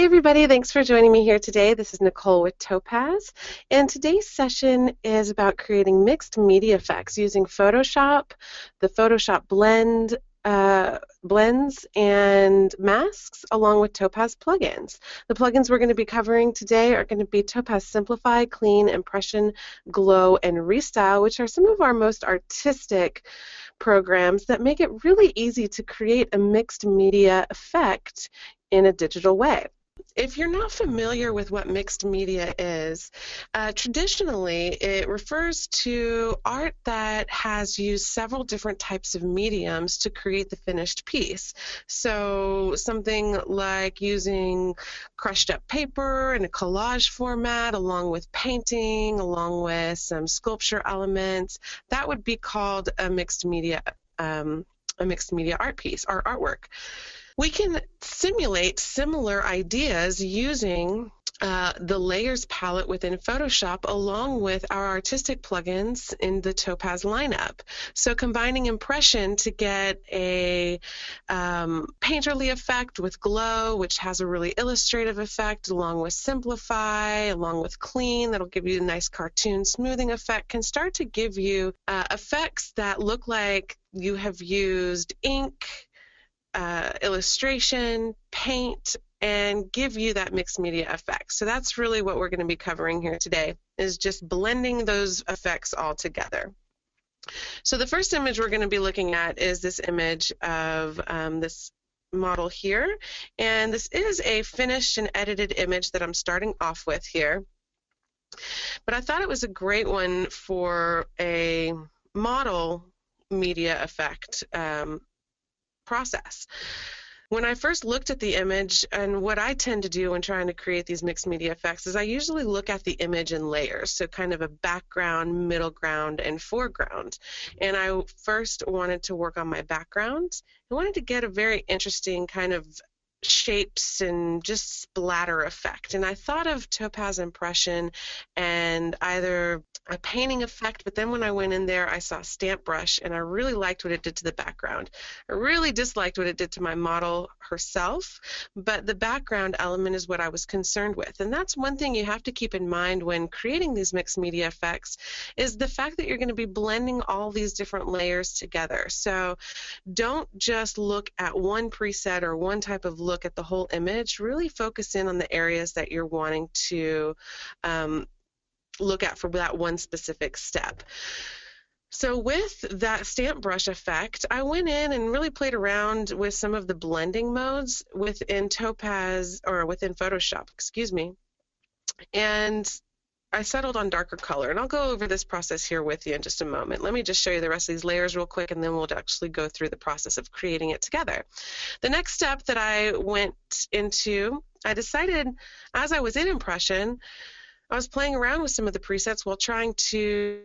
everybody, thanks for joining me here today. This is Nichole with Topaz, and today's session is about creating mixed media effects using Photoshop, the Photoshop Blend, blends and masks, along with Topaz plugins. The plugins we're going to be covering today are going to be Topaz Simplify, Clean, Impression, Glow, and ReStyle, which are some of our most artistic programs that make it really easy to create a mixed media effect in a digital way. If you're not familiar with what mixed media is, traditionally it refers to art that has used several different types of mediums to create the finished piece. So something like using crushed up paper in a collage format, along with painting, along with some sculpture elements, that would be called a mixed media art piece or artwork. We can simulate similar ideas using the layers palette within Photoshop along with our artistic plugins in the Topaz lineup. So combining Impression to get a painterly effect with Glow, which has a really illustrative effect, along with Simplify, along with Clean, that'll give you a nice cartoon smoothing effect, can start to give you effects that look like you have used ink, illustration, paint, and give you that mixed media effect. So that's really what we're going to be covering here today, is just blending those effects all together. So the first image we're going to be looking at is this image of this model here, and this is a finished and edited image that I'm starting off with here. But I thought it was a great one for a model media effect process. When I first looked at the image, and what I tend to do when trying to create these mixed media effects is I usually look at the image in layers, so kind of a background, middle ground, and foreground. And I first wanted to work on my background. I wanted to get a very interesting kind of shapes and just splatter effect, and I thought of Topaz Impression and either a painting effect, but then when I went in there I saw stamp brush and I really liked what it did to the background. I really disliked what it did to my model herself, but the background element is what I was concerned with. And that's one thing you have to keep in mind when creating these mixed media effects, is the fact that you're going to be blending all these different layers together. So don't just look at one preset or one type of look at the whole image. Really focus in on the areas that you're wanting to look at for that one specific step. So with that stamp brush effect, I went in and really played around with some of the blending modes within Topaz, or within Photoshop, excuse me, and I settled on darker color, and I'll go over this process here with you in just a moment. Let me just show you the rest of these layers real quick, and then we'll actually go through the process of creating it together. The next step that I went into, I decided as I was in Impression, I was playing around with some of the presets while trying to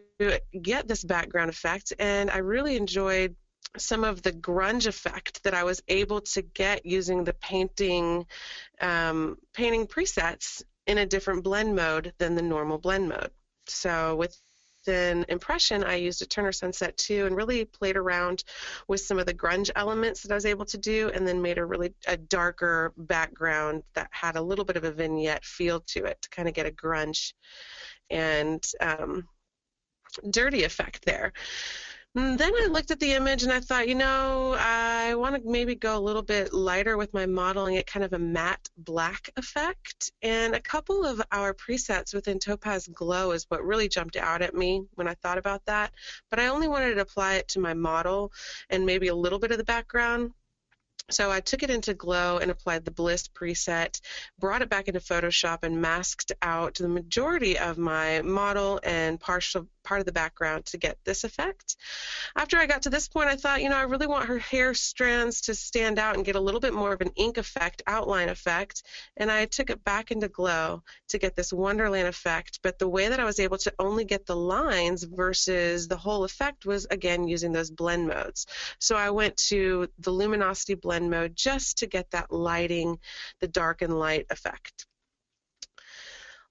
get this background effect, and I really enjoyed some of the grunge effect that I was able to get using the painting presets in a different blend mode than the normal blend mode. So within Impression, I used a Turner Sunset 2 and really played around with some of the grunge elements that I was able to do, and then made a darker background that had a little bit of a vignette feel to it to kind of get a grunge and dirty effect there. And then I looked at the image and I thought, you know, I want to maybe go a little bit lighter with my model and get kind of a matte black effect. And a couple of our presets within Topaz Glow is what really jumped out at me when I thought about that. But I only wanted to apply it to my model and maybe a little bit of the background. So I took it into Glow and applied the Bliss preset, brought it back into Photoshop, and masked out the majority of my model and part of the background to get this effect. After I got to this point, I thought, you know, I really want her hair strands to stand out and get a little bit more of an ink effect, outline effect, and I took it back into Glow to get this Wonderland effect. But the way that I was able to only get the lines versus the whole effect was, again, using those blend modes. So I went to the Luminosity Blend mode just to get that lighting, the dark and light effect.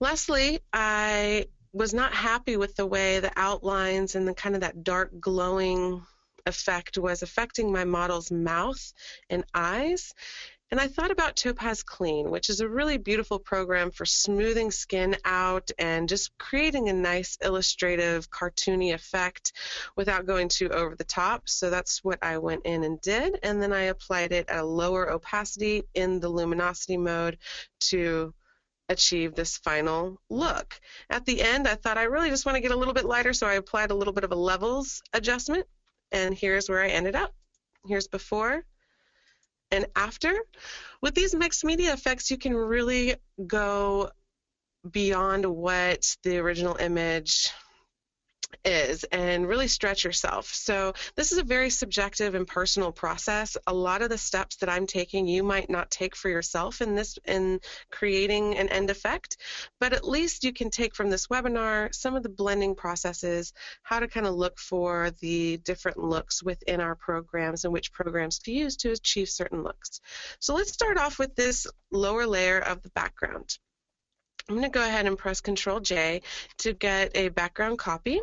Lastly, I was not happy with the way the outlines and the kind of that dark glowing effect was affecting my model's mouth and eyes. And I thought about Topaz Clean, which is a really beautiful program for smoothing skin out and just creating a nice illustrative, cartoony effect without going too over the top. So that's what I went in and did. And then I applied it at a lower opacity in the luminosity mode to achieve this final look. At the end, I thought I really just want to get a little bit lighter, so I applied a little bit of a levels adjustment. And here's where I ended up. Here's before and after. With these mixed media effects, you can really go beyond what the original image is and really stretch yourself. So this is a very subjective and personal process. A lot of the steps that I'm taking you might not take for yourself in creating an end effect, but at least you can take from this webinar some of the blending processes, how to kind of look for the different looks within our programs and which programs to use to achieve certain looks. So let's start off with this lower layer of the background. I'm going to go ahead and press Control-J to get a background copy,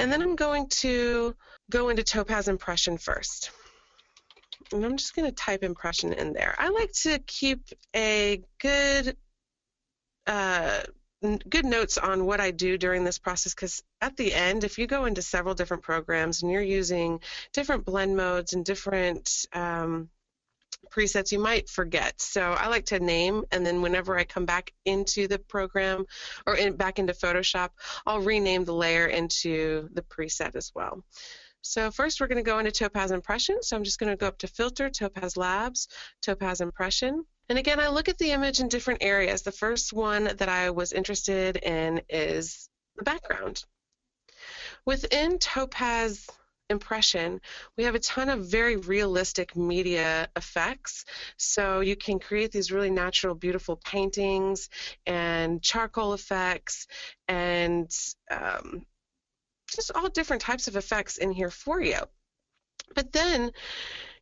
and then I'm going to go into Topaz Impression first. And I'm just going to type Impression in there. I like to keep a good notes on what I do during this process, because at the end, if you go into several different programs and you're using different blend modes and different presets, you might forget. So I like to name, and then whenever I come back into the program or back into Photoshop, I'll rename the layer into the preset as well. So first we're going to go into Topaz Impression. So I'm just going to go up to Filter, Topaz Labs, Topaz Impression. And again, I look at the image in different areas. The first one that I was interested in is the background. Within Topaz Impression, we have a ton of very realistic media effects. So you can create these really natural, beautiful paintings and charcoal effects and just all different types of effects in here for you. But then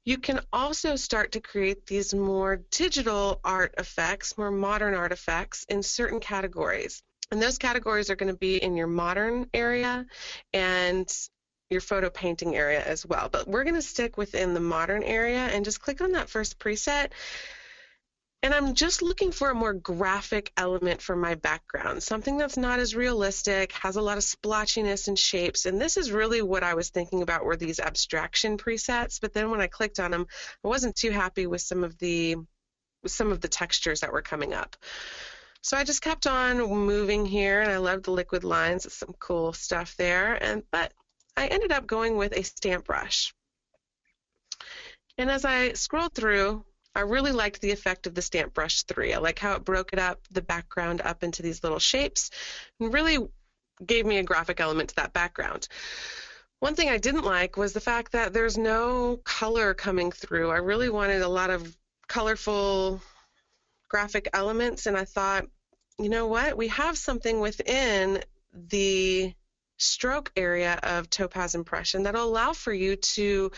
you can also start to create these more digital art effects, more modern art effects in certain categories. And those categories are going to be in your modern area and your photo painting area as well. But we're going to stick within the modern area and just click on that first preset. And I'm just looking for a more graphic element for my background, something that's not as realistic, has a lot of splotchiness and shapes. And this is really what I was thinking about, were these abstraction presets. But then when I clicked on them, I wasn't too happy with some of the textures that were coming up. So I just kept on moving here, and I loved the liquid lines. It's some cool stuff there. But I ended up going with a stamp brush. And as I scrolled through, I really liked the effect of the stamp brush 3. I like how it broke it up, the background up into these little shapes, and really gave me a graphic element to that background. One thing I didn't like was the fact that there's no color coming through. I really wanted a lot of colorful graphic elements, and I thought, you know what? We have something within the stroke area of Topaz Impression that'll allow for you to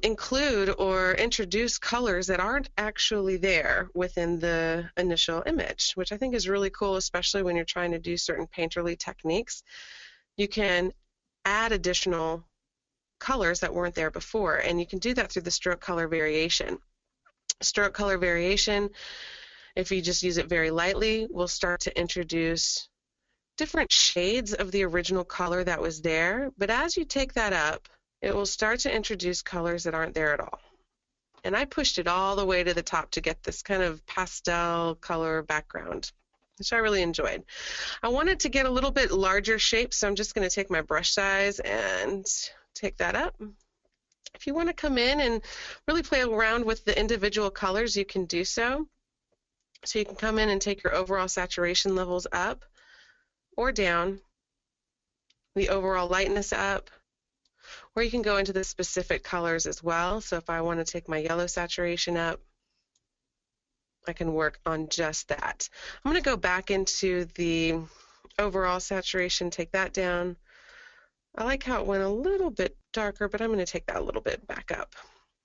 include or introduce colors that aren't actually there within the initial image, which I think is really cool, especially when you're trying to do certain painterly techniques. You can add additional colors that weren't there before, and you can do that through the stroke color variation. Stroke color variation, if you just use it very lightly, will start to introduce different shades of the original color that was there, but as you take that up, it will start to introduce colors that aren't there at all. And I pushed it all the way to the top to get this kind of pastel color background, which I really enjoyed. I wanted to get a little bit larger shape, so I'm just going to take my brush size and take that up. If you want to come in and really play around with the individual colors, you can do so. So you can come in and take your overall saturation levels up or down, the overall lightness up, or you can go into the specific colors as well. So if I want to take my yellow saturation up, I can work on just that. I'm going to go back into the overall saturation, take that down. I like how it went a little bit darker, but I'm going to take that a little bit back up.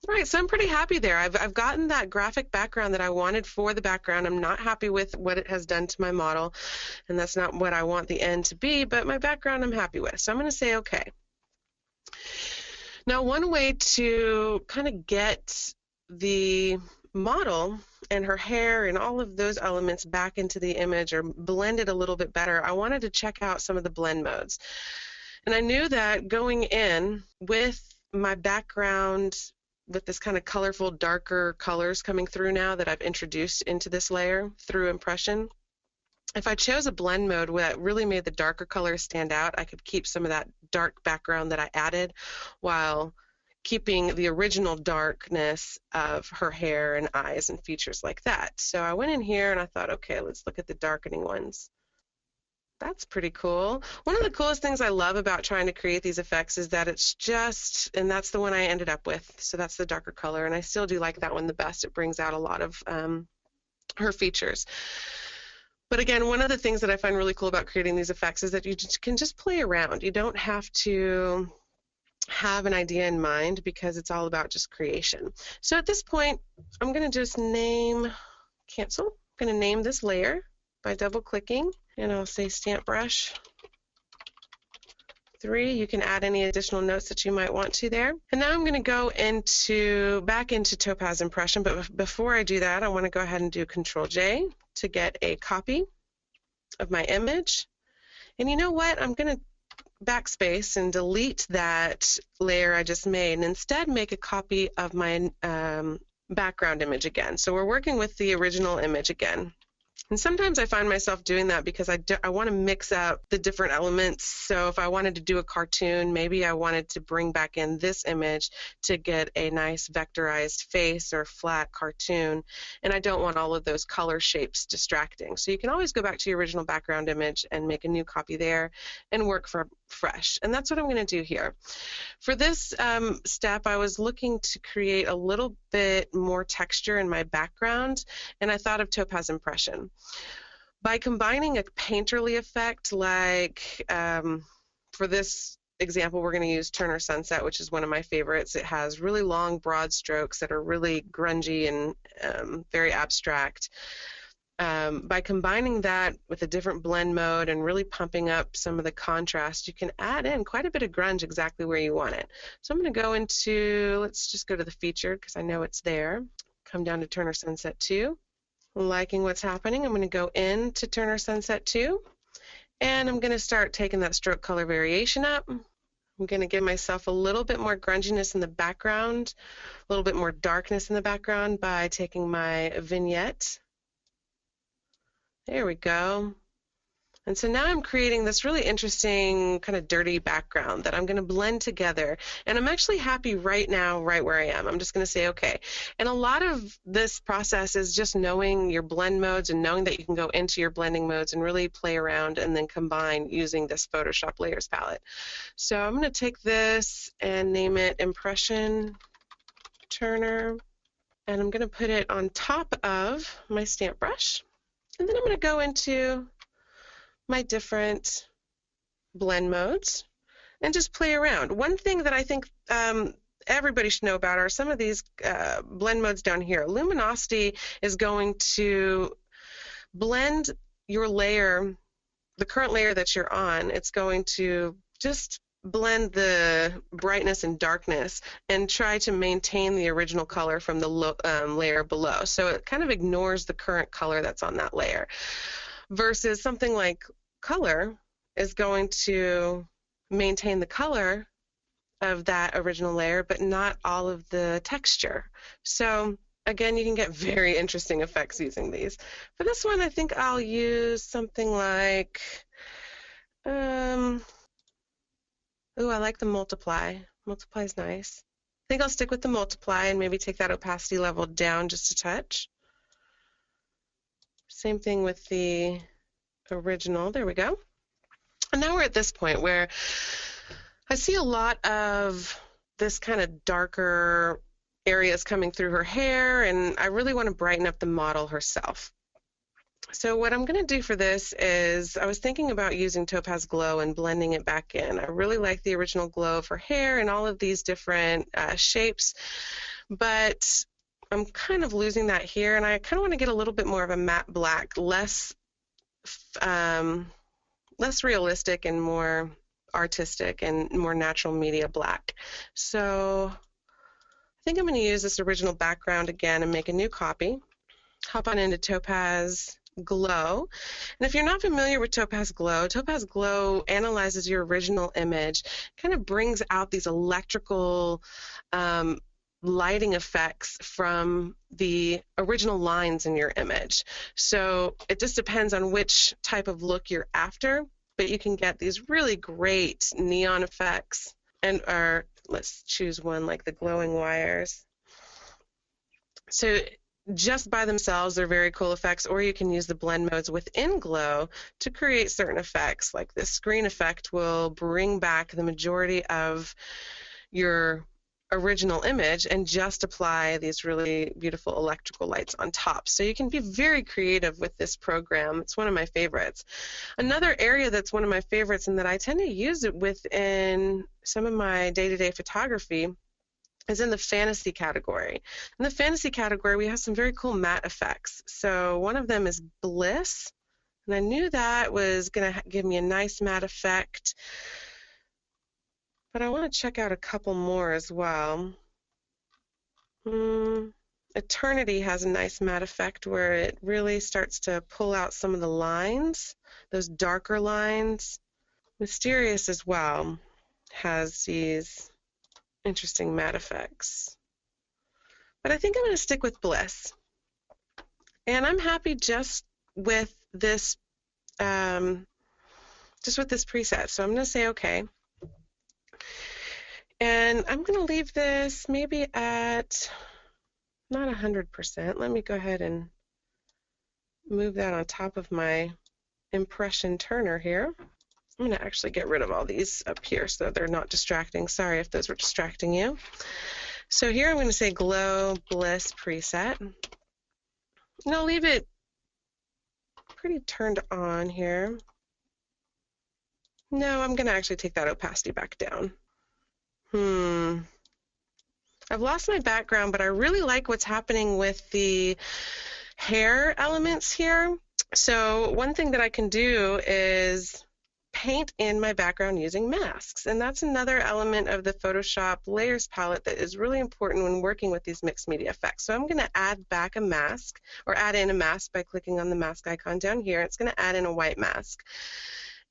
All right, so I'm pretty happy there. I've gotten that graphic background that I wanted for the background. I'm not happy with what it has done to my model, and that's not what I want the end to be, but my background I'm happy with. So I'm going to say okay. Now, one way to kind of get the model and her hair and all of those elements back into the image or blend it a little bit better, I wanted to check out some of the blend modes. And I knew that going in with my background with this kind of colorful, darker colors coming through now that I've introduced into this layer through Impression, if I chose a blend mode that really made the darker colors stand out, I could keep some of that dark background that I added while keeping the original darkness of her hair and eyes and features like that. So I went in here and I thought, okay, let's look at the darkening ones. That's pretty cool. One of the coolest things I love about trying to create these effects is that it's just, and that's the one I ended up with, so that's the darker color, and I still do like that one the best. It brings out a lot of her features. But again, one of the things that I find really cool about creating these effects is that you can just play around. You don't have to have an idea in mind because it's all about just creation. So at this point, I'm going to just cancel. I'm going to name this layer by double-clicking, and I'll say Stamp Brush 3. You can add any additional notes that you might want to there. And now I'm going to go back into Topaz Impression, but before I do that, I want to go ahead and do Control-J to get a copy of my image. And you know what? I'm going to backspace and delete that layer I just made and instead make a copy of my background image again. So we're working with the original image again. And sometimes I find myself doing that because I want to mix up the different elements. So if I wanted to do a cartoon, maybe I wanted to bring back in this image to get a nice vectorized face or flat cartoon. And I don't want all of those color shapes distracting. So you can always go back to your original background image and make a new copy there and work for fresh. And that's what I'm going to do here. For this step, I was looking to create a little bit more texture in my background, and I thought of Topaz Impression. By combining a painterly effect, like for this example, we're going to use Turner Sunset, which is one of my favorites. It has really long, broad strokes that are really grungy and very abstract. By combining that with a different blend mode and really pumping up some of the contrast, you can add in quite a bit of grunge exactly where you want it. So I'm going to go into, let's just go to the featured because I know it's there. Come down to Turner Sunset 2. Liking what's happening, I'm going to go into Turner Sunset 2, and I'm going to start taking that stroke color variation up. I'm going to give myself a little bit more grunginess in the background, a little bit more darkness in the background by taking my vignette. There we go. And so now I'm creating this really interesting kind of dirty background that I'm going to blend together. And I'm actually happy right now, right where I am. I'm just going to say, okay. And a lot of this process is just knowing your blend modes and knowing that you can go into your blending modes and really play around and then combine using this Photoshop Layers palette. So I'm going to take this and name it Impression Turner. And I'm going to put it on top of my stamp brush. And then I'm going to go into my different blend modes and just play around. One thing that I think everybody should know about are some of these blend modes down here. Luminosity is going to blend your layer, the current layer that you're on. It's going to just blend the brightness and darkness and try to maintain the original color from the layer below. So it kind of ignores the current color that's on that layer. Versus something like color is going to maintain the color of that original layer, but not all of the texture. So again, you can get very interesting effects using these. For this one, I think I'll use something like, ooh, I like the multiply. Multiply is nice. I think I'll stick with the multiply and maybe take that opacity level down just a touch. Same thing with the original. There we go. And now we're at this point where I see a lot of this kind of darker areas coming through her hair, and I really want to brighten up the model herself. So what I'm going to do for this is, I was thinking about using Topaz Glow and blending it back in. I really like the original glow of her hair and all of these different shapes, but I'm kind of losing that here, and I kind of want to get a little bit more of a matte black, less realistic and more artistic and more natural media black. So I think I'm going to use this original background again and make a new copy. Hop on into Topaz Glow. And if you're not familiar with Topaz Glow analyzes your original image, kind of brings out these electrical lighting effects from the original lines in your image. So it just depends on which type of look you're after, but you can get these really great neon effects, and let's choose one like the glowing wires. So just by themselves, they're very cool effects, or you can use the blend modes within Glow to create certain effects. Like this screen effect will bring back the majority of your original image and just apply these really beautiful electrical lights on top. So you can be very creative with this program. It's one of my favorites. Another area that's one of my favorites and that I tend to use it within some of my day-to-day photography is in the fantasy category. In the fantasy category, we have some very cool matte effects. So one of them is Bliss, and I knew that was going to give me a nice matte effect, but I want to check out a couple more as well. Eternity has a nice matte effect where it really starts to pull out some of the lines, those darker lines. Mysterious as well has these interesting matte effects. But I think I'm going to stick with Bliss. And I'm happy just with this preset. So I'm going to say okay. And I'm going to leave this maybe at not 100%. Let me go ahead and move that on top of my impression turner here. I'm going to actually get rid of all these up here so they're not distracting. Sorry if those were distracting you. So here I'm going to say Glow Bliss preset. And I'll leave it pretty turned on here. No, I'm going to actually take that opacity back down. I've lost my background, but I really like what's happening with the hair elements here. So one thing that I can do is paint in my background using masks, and that's another element of the Photoshop layers palette that is really important when working with these mixed media effects. So I'm going to add back a mask, or add in a mask by clicking on the mask icon down here. It's going to add in a white mask,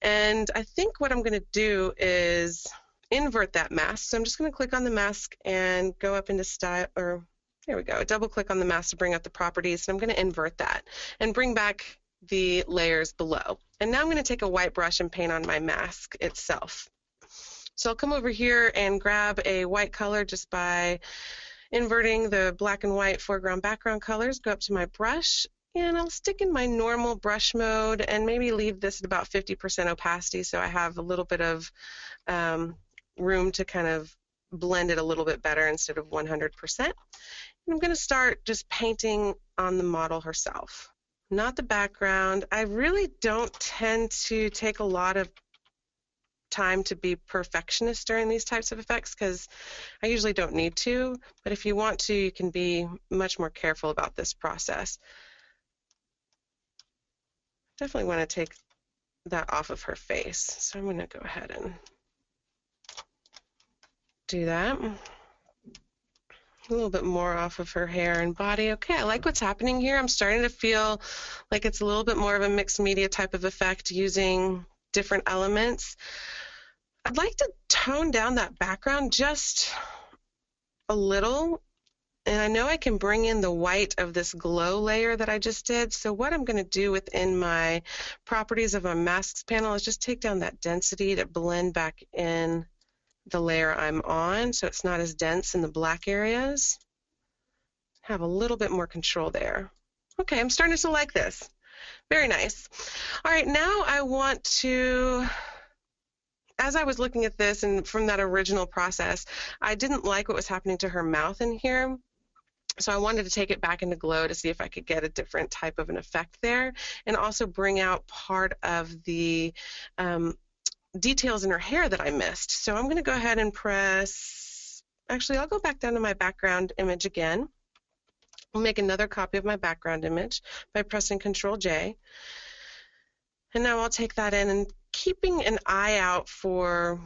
and I think what I'm going to do is invert that mask. So I'm just going to click on the mask and go up into style, or there we go, double click on the mask to bring up the properties, and I'm going to invert that and bring back the layers below. And now I'm going to take a white brush and paint on my mask itself. So I'll come over here and grab a white color just by inverting the black and white foreground background colors, go up to my brush, and I'll stick in my normal brush mode and maybe leave this at about 50% opacity so I have a little bit of room to kind of blend it a little bit better instead of 100%. And I'm going to start just painting on the model herself, not the background. I really don't tend to take a lot of time to be perfectionist during these types of effects because I usually don't need to, but if you want to, you can be much more careful about this process. Definitely want to take that off of her face, so I'm going to go ahead and do that. A little bit more off of her hair and body. Okay, I like what's happening here. I'm starting to feel like it's a little bit more of a mixed media type of effect using different elements. I'd like to tone down that background just a little, and I know I can bring in the white of this glow layer that I just did. So what I'm going to do within my properties of my masks panel is just take down that density to blend back in the layer I'm on so it's not as dense in the black areas. Have a little bit more control there. Okay, I'm starting to like this. Very nice. All right, now I want to, as I was looking at this and from that original process, I didn't like what was happening to her mouth in here. So I wanted to take it back into Glow to see if I could get a different type of an effect there and also bring out part of the details in her hair that I missed. So I'm going to go ahead and press, actually I'll go back down to my background image again. I'll make another copy of my background image by pressing Control J. And now I'll take that in and keeping an eye out for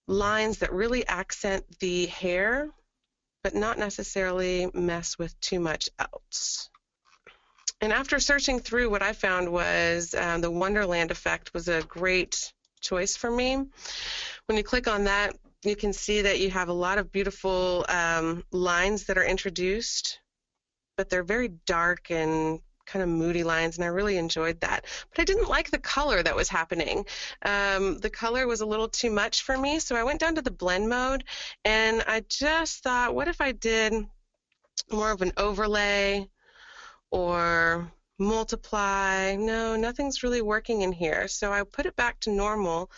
lines that really accent the hair but not necessarily mess with too much else. And after searching through, what I found was the Wonderland effect was a great choice for me. When you click on that, you can see that you have a lot of beautiful lines that are introduced, but they're very dark and kind of moody lines, and I really enjoyed that. But I didn't like the color that was happening. The color was a little too much for me, so I went down to the blend mode, and I just thought, what if I did more of an overlay or multiply? No, nothing's really working in here, so I put it back to normal.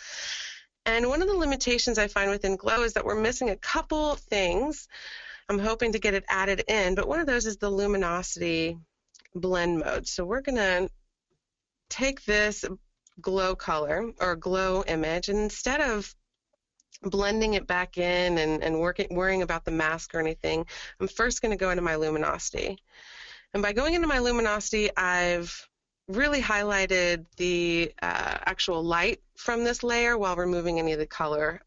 And one of the limitations I find within Glow is that we're missing a couple things. I'm hoping to get it added in, but one of those is the Luminosity Blend mode. So we're going to take this glow color or glow image, and instead of blending it back in and worrying about the mask or anything, I'm first going to go into my luminosity. And by going into my luminosity, I've really highlighted the actual light from this layer while removing any of the color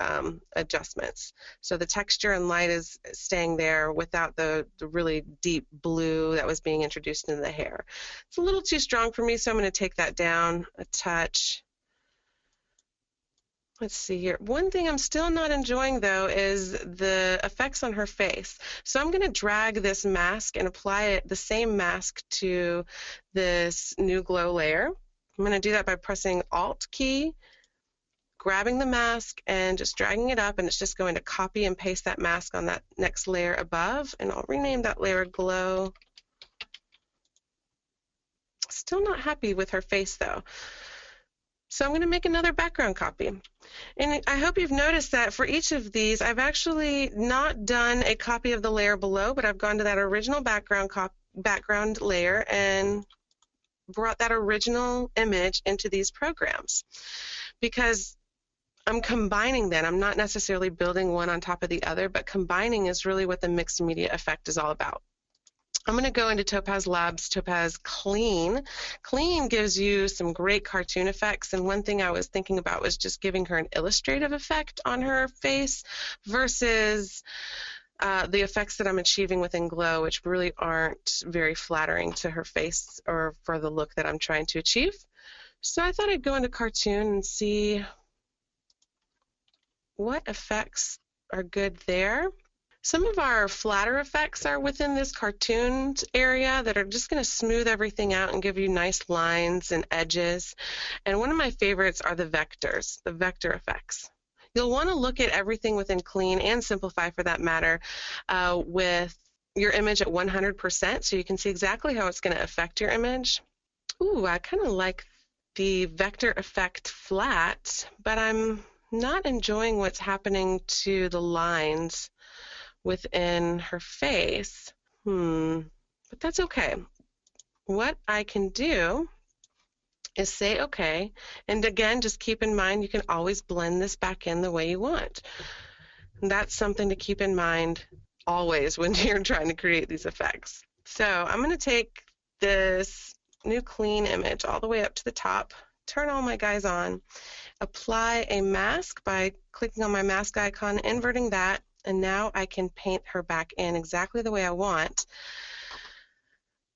adjustments. So the texture and light is staying there without the really deep blue that was being introduced into the hair. It's a little too strong for me, so I'm going to take that down a touch. Let's see here. One thing I'm still not enjoying, though, is the effects on her face. So I'm going to drag this mask and apply the same mask to this new glow layer. I'm going to do that by pressing Alt key, grabbing the mask, and just dragging it up, and it's just going to copy and paste that mask on that next layer above, and I'll rename that layer Glow. Still not happy with her face, though. So I'm going to make another background copy. And I hope you've noticed that for each of these, I've actually not done a copy of the layer below, but I've gone to that original background layer and brought that original image into these programs, because I'm combining them. I'm not necessarily building one on top of the other, but combining is really what the mixed media effect is all about. I'm going to go into Topaz Labs, Topaz Clean. Clean gives you some great cartoon effects, and one thing I was thinking about was just giving her an illustrative effect on her face versus the effects that I'm achieving within Glow, which really aren't very flattering to her face or for the look that I'm trying to achieve. So I thought I'd go into cartoon and see what effects are good there. Some of our flatter effects are within this cartoons area that are just going to smooth everything out and give you nice lines and edges. And one of my favorites are the vectors, the vector effects. You'll want to look at everything within Clean and Simplify for that matter with your image at 100% so you can see exactly how it's going to affect your image. Ooh, I kind of like the vector effect flat, but I'm not enjoying what's happening to the lines within her face. But that's okay. What I can do is say okay, and again, just keep in mind you can always blend this back in the way you want. And that's something to keep in mind always when you're trying to create these effects. So I'm going to take this new clean image all the way up to the top, turn all my guys on, apply a mask by clicking on my mask icon, inverting that, and now I can paint her back in exactly the way I want.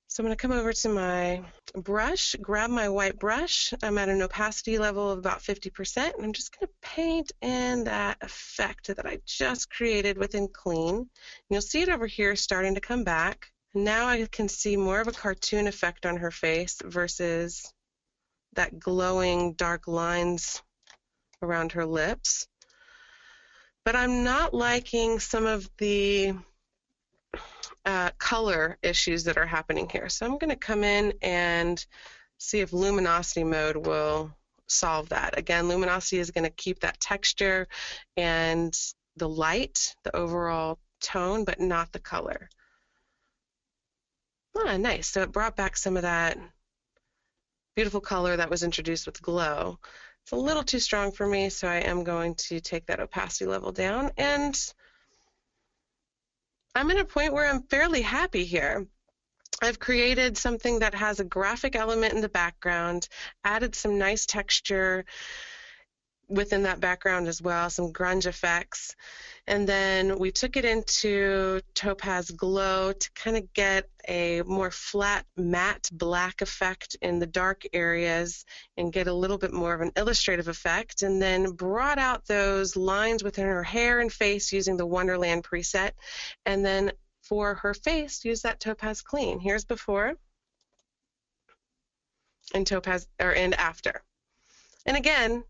So I'm going to come over to my brush, grab my white brush. I'm at an opacity level of about 50%, and I'm just going to paint in that effect that I just created within Clean. And you'll see it over here starting to come back. And now I can see more of a cartoon effect on her face versus that glowing dark lines around her lips. But I'm not liking some of the color issues that are happening here. So I'm going to come in and see if luminosity mode will solve that. Again, luminosity is going to keep that texture and the light, the overall tone, but not the color. Ah, nice. So it brought back some of that beautiful color that was introduced with Glow. It's a little too strong for me, so I am going to take that opacity level down, and I'm at a point where I'm fairly happy here. I've created something that has a graphic element in the background, added some nice texture, within that background as well, some grunge effects. And then we took it into Topaz Glow to kind of get a more flat, matte black effect in the dark areas and get a little bit more of an illustrative effect. And then brought out those lines within her hair and face using the Wonderland preset. And then for her face, use that Topaz Clean. Here's before and after. And again,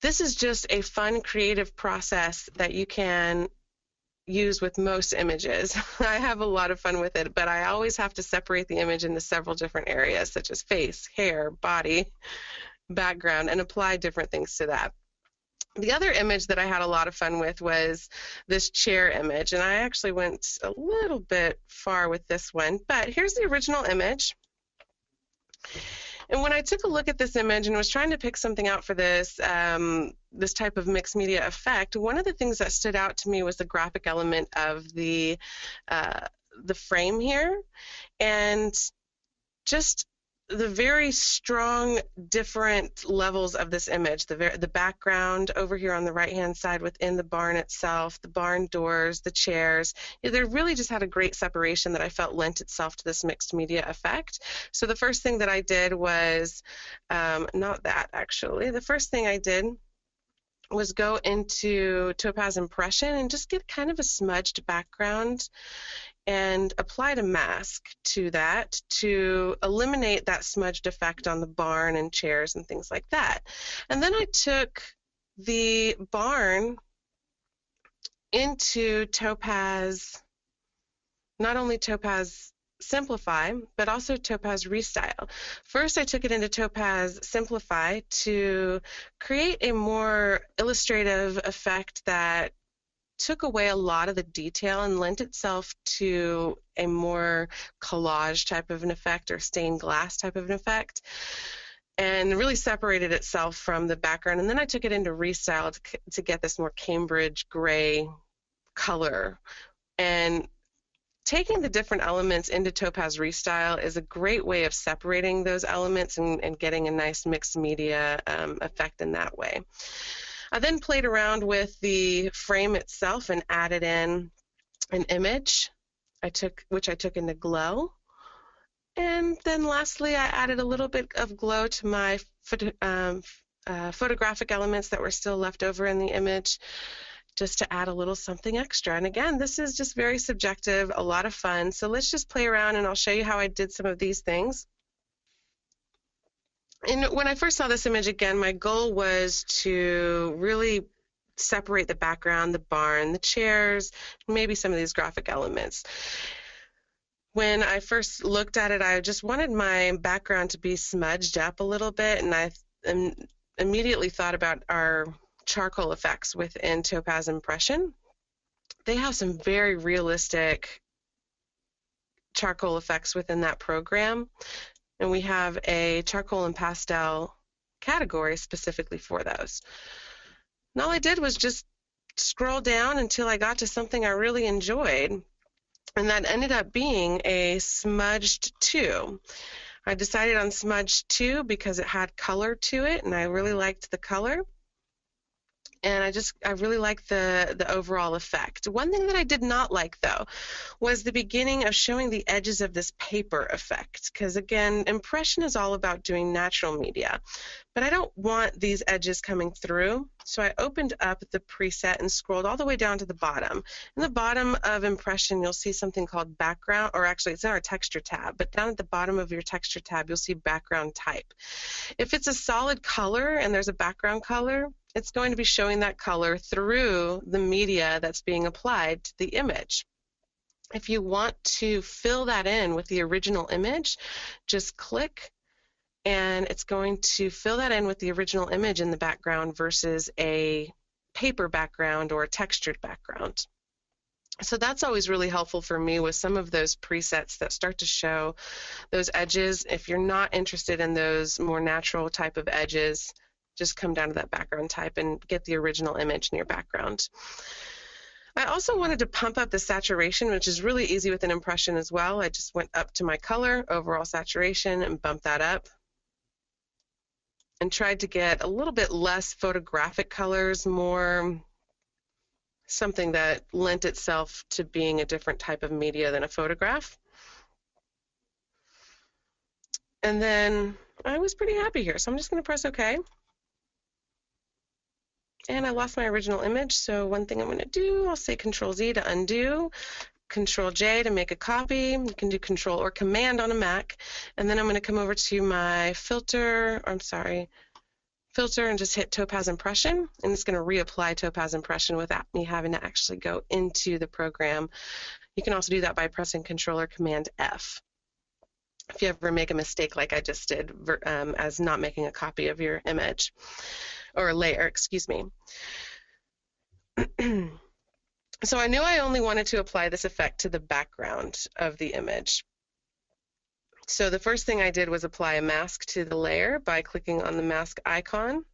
this is just a fun, creative process that you can use with most images. I have a lot of fun with it, but I always have to separate the image into several different areas, such as face, hair, body, background, and apply different things to that. The other image that I had a lot of fun with was this chair image, and I actually went a little bit far with this one, but here's the original image. And when I took a look at this image and was trying to pick something out for this, this type of mixed media effect, one of the things that stood out to me was the graphic element of the frame here, and just the very strong different levels of this image, the background over here on the right-hand side within the barn itself, the barn doors, the chairs. They really just had a great separation that I felt lent itself to this mixed media effect. So the first thing that I did was, not that actually, the first thing I did was go into Topaz Impression and just get kind of a smudged background and applied a mask to that to eliminate that smudged effect on the barn and chairs and things like that. And then I took the barn into Topaz, not only Topaz Simplify, but also Topaz ReStyle. First, I took it into Topaz Simplify to create a more illustrative effect that took away a lot of the detail and lent itself to a more collage type of an effect or stained glass type of an effect, and really separated itself from the background. And then I took it into ReStyle to get this more Cambridge gray color. And taking the different elements into Topaz ReStyle is a great way of separating those elements and getting a nice mixed media effect in that way. I then played around with the frame itself and added in an image which I took into Glow. And then lastly, I added a little bit of glow to my photographic elements that were still left over in the image, just to add a little something extra. And again, this is just very subjective, a lot of fun. So let's just play around and I'll show you how I did some of these things. And when I first saw this image again, my goal was to really separate the background, the barn, the chairs, maybe some of these graphic elements. When I first looked at it, I just wanted my background to be smudged up a little bit, and I immediately thought about our charcoal effects within Topaz Impression. They have some very realistic charcoal effects within that program. And we have a charcoal and pastel category specifically for those. And all I did was just scroll down until I got to something I really enjoyed, and that ended up being a smudged 2. I decided on smudged 2 because it had color to it, and I really liked the color. And I really liked the overall effect. One thing that I did not like, though, was the beginning of showing the edges of this paper effect, because again, impression is all about doing natural media, but I don't want these edges coming through. So I opened up the preset and scrolled all the way down to the bottom. In the bottom of impression, you'll see something called background, or actually it's in our texture tab, but down at the bottom of your texture tab, you'll see background type. If it's a solid color and there's a background color, it's going to be showing that color through the media that's being applied to the image. If you want to fill that in with the original image, just click and it's going to fill that in with the original image in the background versus a paper background or a textured background. So that's always really helpful for me with some of those presets that start to show those edges. If you're not interested in those more natural type of edges, just come down to that background type and get the original image in your background. I also wanted to pump up the saturation, which is really easy with an impression as well. I just went up to my color, overall saturation, and bumped that up. and tried to get a little bit less photographic colors, more something that lent itself to being a different type of media than a photograph. And then I was pretty happy here, so I'm just going to press OK. And I lost my original image, so one thing I'm going to do, I'll say Control-Z to undo, Control-J to make a copy. You can do Control or Command on a Mac. And then I'm going to come over to my filter, and just hit Topaz Impression, and it's going to reapply Topaz Impression without me having to actually go into the program. You can also do that by pressing Control or Command F. If you ever make a mistake like I just did as not making a copy of your image or layer, excuse me. So I knew I only wanted to apply this effect to the background of the image. So the first thing I did was apply a mask to the layer by clicking on the mask icon.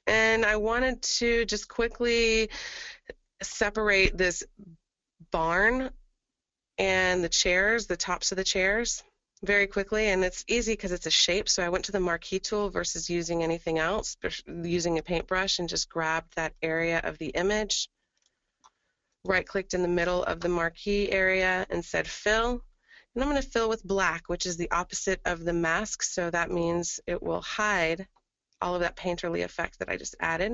And I wanted to just quickly separate this barn and the chairs, the tops of the chairs, very quickly. And it's easy because it's a shape. So I went to the marquee tool versus using anything else, using a paintbrush, and just grabbed that area of the image. Right-clicked in the middle of the marquee area and said fill. And I'm going to fill with black, which is the opposite of the mask, so that means it will hide all of that painterly effect that I just added.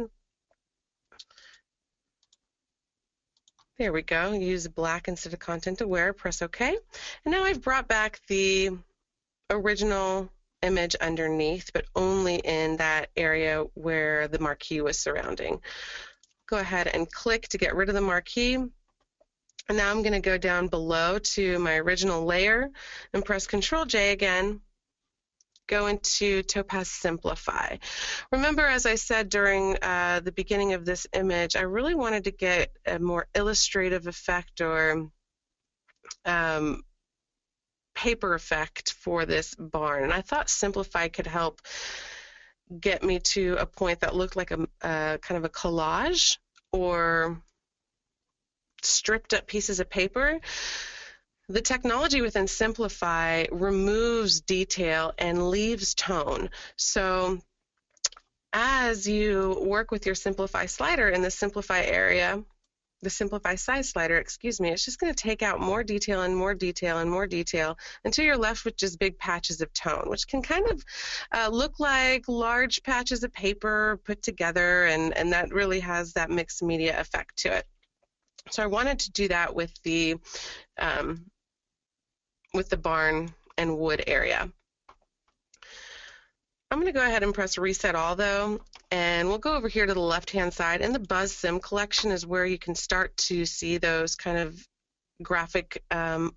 There we go. Use black instead of content aware. Press OK. And now I've brought back the original image underneath, but only in that area where the marquee was surrounding. Go ahead and click to get rid of the marquee. And now I'm going to go down below to my original layer and press Control-J again. Go into Topaz Simplify. Remember, as I said during the beginning of this image, I really wanted to get a more illustrative effect or paper effect for this barn. And I thought Simplify could help get me to a point that looked like a kind of a collage or stripped up pieces of paper. The technology within Simplify removes detail and leaves tone. So as you work with your Simplify slider in the Simplify area, the Simplify size slider, excuse me, it's just going to take out more detail and more detail and more detail until you're left with just big patches of tone, which can kind of look like large patches of paper put together, and that really has that mixed media effect to it. So I wanted to do that with the barn and wood area. I'm going to go ahead and press Reset All, though, and we'll go over here to the left-hand side. And the Buzz Sim collection is where you can start to see those kind of graphic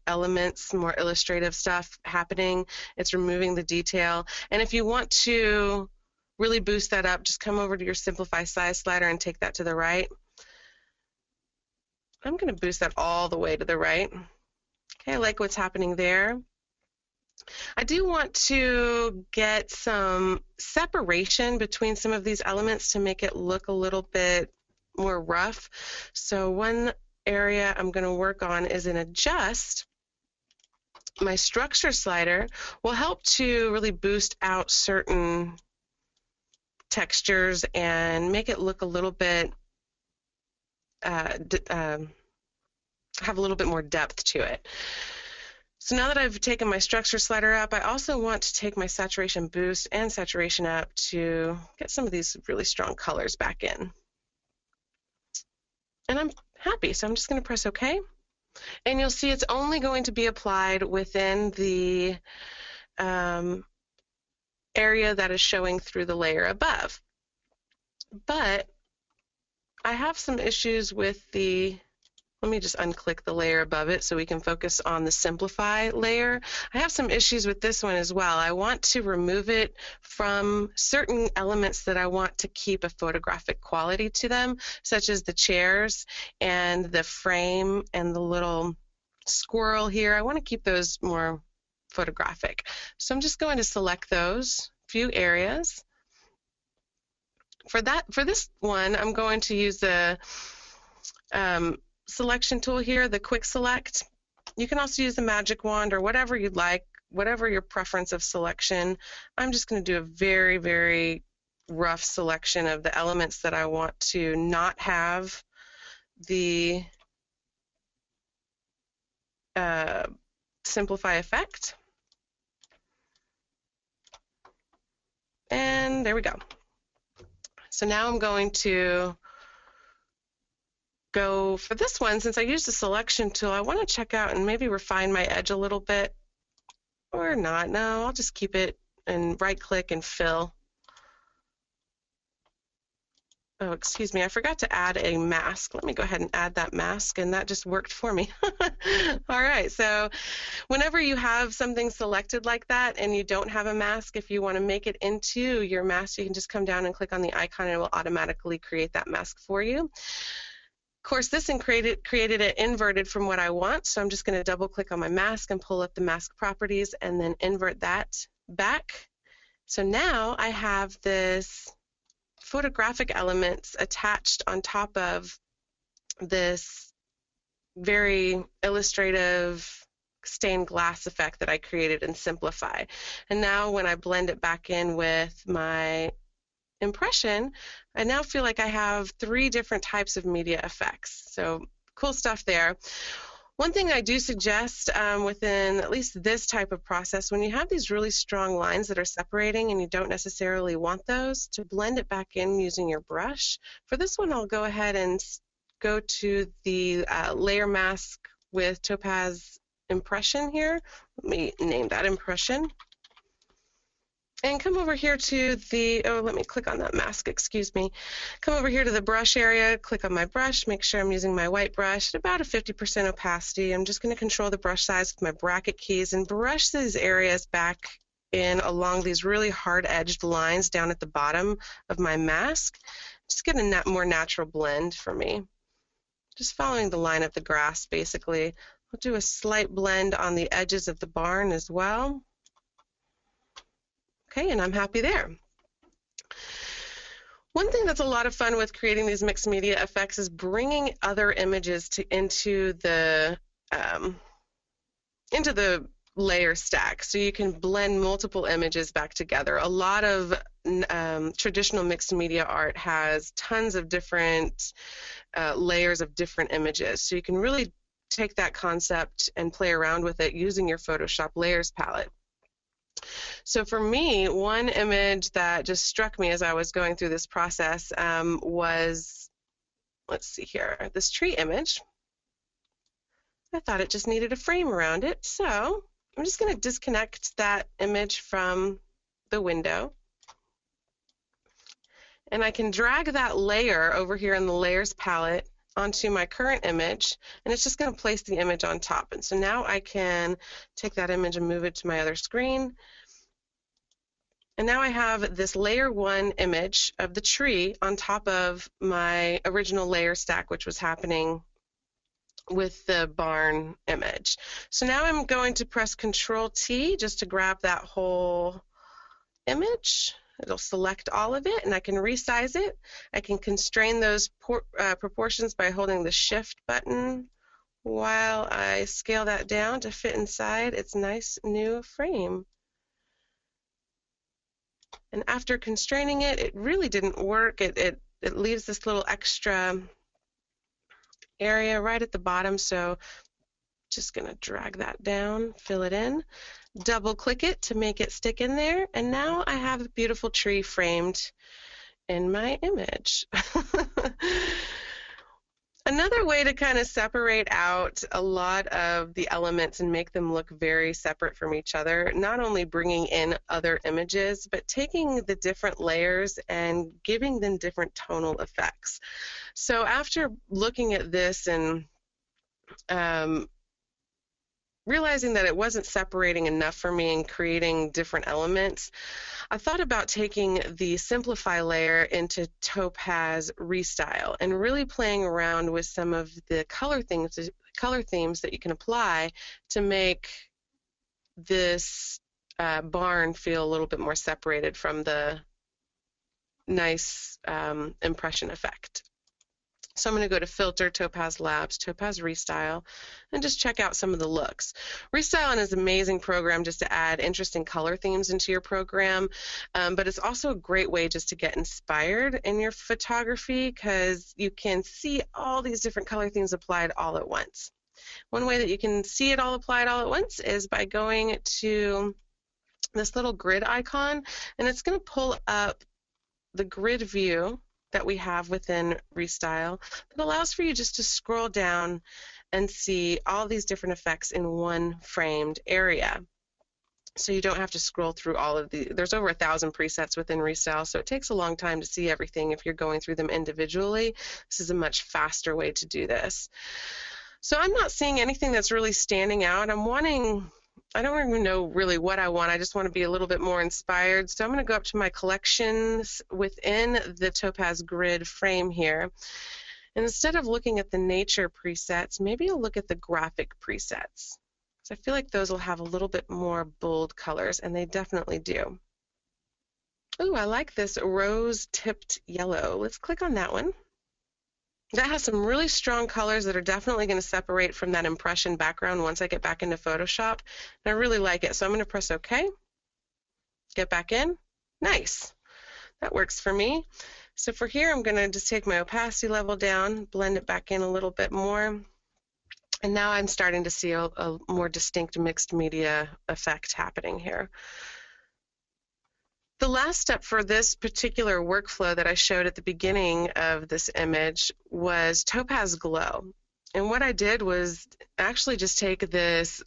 elements, more illustrative stuff happening. It's removing the detail. And if you want to really boost that up, just come over to your Simplify size slider and take that to the right. I'm going to boost that all the way to the right. Okay, I like what's happening there. I do want to get some separation between some of these elements to make it look a little bit more rough. So one area I'm going to work on is in Adjust. My structure slider will help to really boost out certain textures and make it look a little bit, have a little bit more depth to it. So now that I've taken my structure slider up, I also want to take my saturation boost and saturation up to get some of these really strong colors back in. And I'm happy, so I'm just going to press OK. And you'll see it's only going to be applied within the area that is showing through the layer above. But I have some issues with the, let me just unclick the layer above it so we can focus on the Simplify layer. I have some issues with this one as well. I want to remove it from certain elements that I want to keep a photographic quality to them, such as the chairs and the frame and the little squirrel here. I want to keep those more photographic. So I'm just going to select those few areas. For this one, I'm going to use the selection tool here, the quick select. You can also use the magic wand or whatever you'd like, whatever your preference of selection. I'm just going to do a very, very rough selection of the elements that I want to not have the Simplify effect. And there we go. So now I'm going to go for this one. Since I used the selection tool, I want to check out and maybe refine my edge a little bit, or not. No, I'll just keep it and right click and fill. Oh, excuse me, I forgot to add a mask. Let me go ahead and add that mask, and that just worked for me. All right, so whenever you have something selected like that and you don't have a mask, if you want to make it into your mask, you can just come down and click on the icon and it will automatically create that mask for you. Of course, this created it inverted from what I want, so I'm just going to double click on my mask and pull up the mask properties and then invert that back. So now I have this photographic elements attached on top of this very illustrative stained glass effect that I created in Simplify. And now when I blend it back in with my impression, I now feel like I have 3 different types of media effects. So cool stuff there. One thing I do suggest within at least this type of process, when you have these really strong lines that are separating and you don't necessarily want those, to blend it back in using your brush. For this one, I'll go ahead and go to the layer mask with Topaz Impression here. Let me name that Impression. And come over here to the, let me click on that mask, excuse me. Come over here to the brush area, click on my brush, make sure I'm using my white brush at about a 50% opacity. I'm just going to control the brush size with my bracket keys and brush these areas back in along these really hard-edged lines down at the bottom of my mask. Just get a more natural blend for me. Just following the line of the grass, basically. I'll do a slight blend on the edges of the barn as well. Okay, and I'm happy there. One thing that's a lot of fun with creating these mixed media effects is bringing other images into the layer stack, so you can blend multiple images back together. A lot of traditional mixed media art has tons of different layers of different images, so you can really take that concept and play around with it using your Photoshop layers palette. So for me, one image that just struck me as I was going through this process was, let's see here, this tree image. I thought it just needed a frame around it, so I'm just going to disconnect that image from the window. And I can drag that layer over here in the layers palette onto my current image, and it's just going to place the image on top. And so now I can take that image and move it to my other screen. And now I have this layer 1 image of the tree on top of my original layer stack, which was happening with the barn image. So now I'm going to press Control-T just to grab that whole image. It'll select all of it, and I can resize it. I can constrain those proportions by holding the Shift button while I scale that down to fit inside its nice new frame. And after constraining it, it really didn't work. It leaves this little extra area right at the bottom, so just going to drag that down, fill it in, double click it to make it stick in there, and now I have a beautiful tree framed in my image. Another way to kind of separate out a lot of the elements and make them look very separate from each other, not only bringing in other images, but taking the different layers and giving them different tonal effects. So after looking at this and realizing that it wasn't separating enough for me and creating different elements, I thought about taking the Simplify layer into Topaz ReStyle and really playing around with some of the color themes that you can apply to make this barn feel a little bit more separated from the nice impression effect. So I'm going to go to Filter, Topaz Labs, Topaz ReStyle, and just check out some of the looks. ReStyle is an amazing program just to add interesting color themes into your program, but it's also a great way just to get inspired in your photography because you can see all these different color themes applied all at once. One way that you can see it all applied all at once is by going to this little grid icon, and it's going to pull up the grid view that we have within ReStyle that allows for you just to scroll down and see all these different effects in one framed area. So you don't have to scroll through all of there's over 1,000 presets within ReStyle, so it takes a long time to see everything if you're going through them individually. This is a much faster way to do this. So I'm not seeing anything that's really standing out. I don't even know really what I want. I just want to be a little bit more inspired. So I'm going to go up to my collections within the Topaz Grid frame here. And instead of looking at the nature presets, maybe I'll look at the graphic presets. So I feel like those will have a little bit more bold colors, and they definitely do. Ooh, I like this rose-tipped yellow. Let's click on that one. That has some really strong colors that are definitely going to separate from that impression background once I get back into Photoshop. And I really like it, so I'm going to press OK. Get back in. Nice. That works for me. So for here, I'm going to just take my opacity level down, blend it back in a little bit more. And now I'm starting to see a more distinct mixed media effect happening here. The last step for this particular workflow that I showed at the beginning of this image was Topaz Glow. And what I did was actually just take this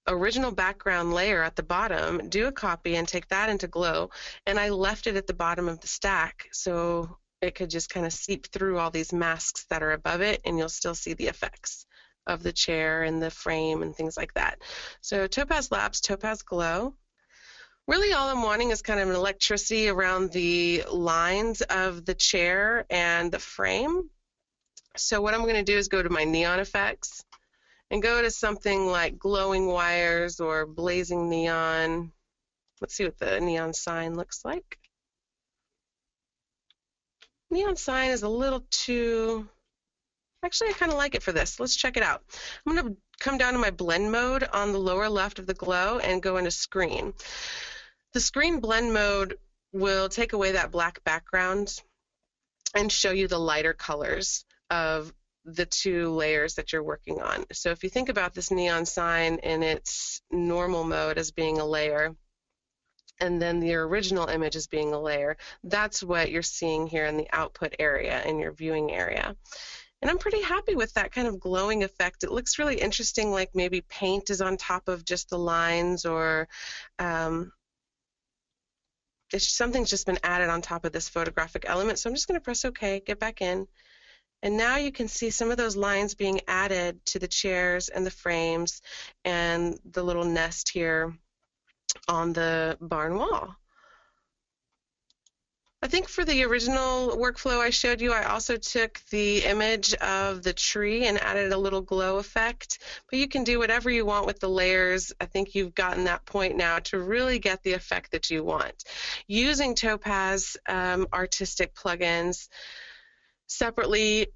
original background layer at the bottom, do a copy, and take that into Glow, and I left it at the bottom of the stack so it could just kind of seep through all these masks that are above it, and you'll still see the effects of the chair and the frame and things like that. So Topaz Labs, Topaz Glow. Really all I'm wanting is kind of an electricity around the lines of the chair and the frame. So what I'm going to do is go to my neon effects and go to something like glowing wires or blazing neon. Let's see what the neon sign looks like. Neon sign is a little too... Actually, I kind of like it for this. Let's check it out. I'm going to come down to my blend mode on the lower left of the glow and go into screen. The screen blend mode will take away that black background and show you the lighter colors of the two layers that you're working on. So if you think about this neon sign in its normal mode as being a layer, and then the original image as being a layer, that's what you're seeing here in the output area, in your viewing area. And I'm pretty happy with that kind of glowing effect. It looks really interesting, like maybe paint is on top of just the lines, or something's just been added on top of this photographic element. So I'm just going to press OK, get back in. And now you can see some of those lines being added to the chairs and the frames and the little nest here on the barn wall. I think for the original workflow I showed you, I also took the image of the tree and added a little glow effect, but you can do whatever you want with the layers. I think you've gotten that point now to really get the effect that you want. Using Topaz artistic plugins separately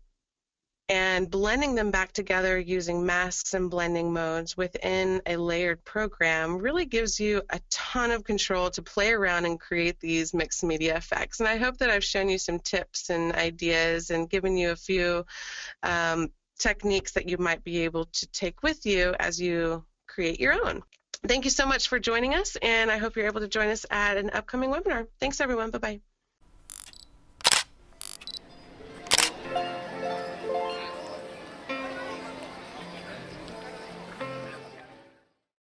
and blending them back together using masks and blending modes within a layered program really gives you a ton of control to play around and create these mixed media effects. And I hope that I've shown you some tips and ideas and given you a few techniques that you might be able to take with you as you create your own. Thank you so much for joining us, and I hope you're able to join us at an upcoming webinar. Thanks, everyone. Bye-bye.